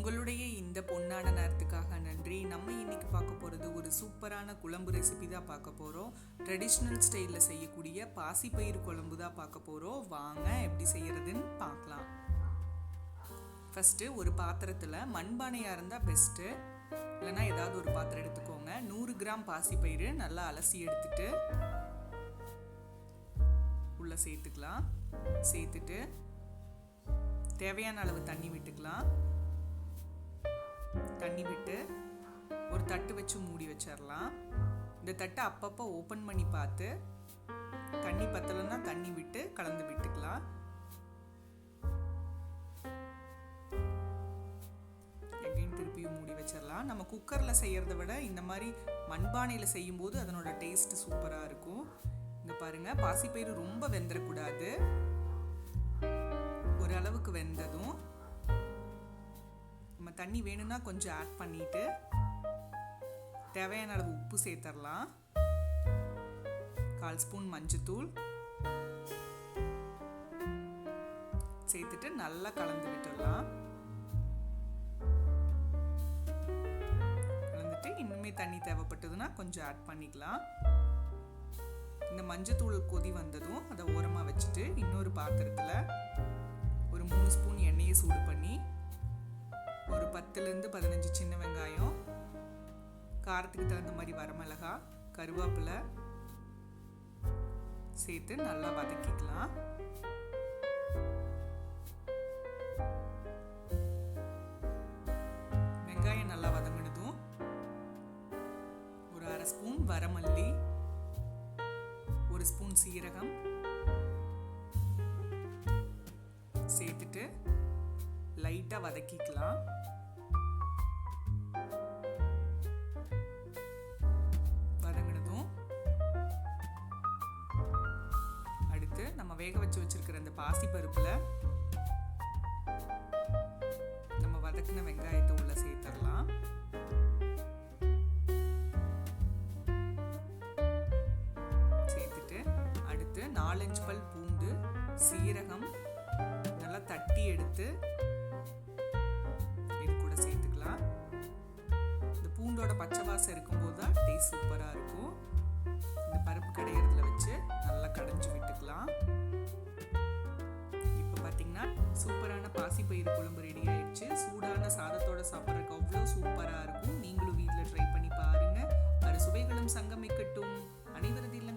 உங்களுடைய இந்த பொன்னான நேரத்துக்காக நன்றி. நம்ம இன்னைக்கு பார்க்க போகிறது ஒரு சூப்பரான குழம்பு ரெசிபி தான் பார்க்க போகிறோம். ட்ரெடிஷ்னல் ஸ்டைலில் செய்யக்கூடிய பாசிப்பயிறு குழம்பு தான் பார்க்க போகிறோம். வாங்க எப்படி செய்யறதுன்னு பார்க்கலாம். ஃபஸ்ட்டு ஒரு பாத்திரத்தில் மண்பானையாக இருந்தால் பெஸ்ட்டு, இல்லைனா ஏதாவது ஒரு பாத்திரம் எடுத்துக்கோங்க. 100 கிராம் பாசிப்பயிறு நல்லா அலசி எடுத்துட்டு உள்ளே சேர்த்துக்கலாம். சேர்த்துட்டு தேவையான அளவு தண்ணி விட்டுக்கலாம். தண்ணி விட்டு ஒரு தட்டு வச்சு மூடி வச்சிடலாம். இந்த தட்டை அப்பப்போ ஓப்பன் பண்ணி பார்த்து தண்ணி பத்தலைன்னா தண்ணி விட்டு கலந்து விட்டுக்கலாம். எகைன் திருப்பியும் மூடி வச்சிடலாம். நம்ம குக்கரில் செய்யறத விட இந்த மாதிரி மண்பானையில் செய்யும்போது அதனோட டேஸ்ட் சூப்பராக இருக்கும். இங்கே பாருங்க, பாசிப்பயிறு ரொம்ப வெந்துடக்கூடாது. ஒரு அளவுக்கு வெந்ததும் நம்ம தண்ணி வேணும்னா கொஞ்சம் ஆட் பண்ணிட்டு தேவையான அளவு உப்பு சேர்த்துடலாம். 1/4 ஸ்பூன் மஞ்சத்தூள் சேர்த்துட்டு நல்லா கலந்து விட்டுடலாம். கலந்துட்டு இன்னுமே தண்ணி தேவைப்பட்டதுன்னா கொஞ்சம் ஆட் பண்ணிக்கலாம். இந்த மஞ்சத்தூள் கொதி வந்ததும் அதை ஓரமாக வச்சுட்டு இன்னொரு பாத்திரத்தில் ஒரு 3 ஸ்பூன் எண்ணெயை சூடு பண்ணி ஒரு 10லேருந்து 15 சின்ன வெங்காயம், காரத்துக்கு தகுந்த மாதிரி வரமிளகாய், கருவேப்பிலை சேர்த்து நல்லா வதக்கிக்கலாம். வெங்காயம் நல்லா வதங்கினதும் ஒரு 1/2 ஸ்பூன் வரமல்லி, 1 ஸ்பூன் சீரகம் சேர்த்துட்டு லைட்டாக வதக்கிக்கலாம். வதங்கினதும் அடுத்து நம்ம வேக வச்சு வச்சிருக்கிற அந்த பாசி பருப்புல நம்ம வதக்கின வெங்காயத்தை உள்ள சேர்த்துடலாம். சேர்த்துட்டு அடுத்து 4-5 பல் பூண்டு, சீரகம் நல்லா தட்டி எடுத்து இது கூட சேர்த்துக்கலாம். இந்த பூண்டோட பச்சை வாசம் இருக்கும்போது தான் டேஸ்ட் சூப்பராக இருக்கும். இந்த பருப்பு கடையிறதுல வச்சு நல்லா கடைஞ்சி விட்டுக்கலாம். இப்போ பார்த்தீங்கன்னா சூப்பரான பாசிப்பயிறு குழம்பு ரெடி ஆயிடுச்சு. சூடான சாதத்தோட சாப்பிட்றதுக்கு அவ்வளோ சூப்பராக இருக்கும். நீங்களும் வீட்டில் ட்ரை பண்ணி பாருங்க. சுவைகளும் சங்கமிக்கட்டும். அனைவரது இல்லம்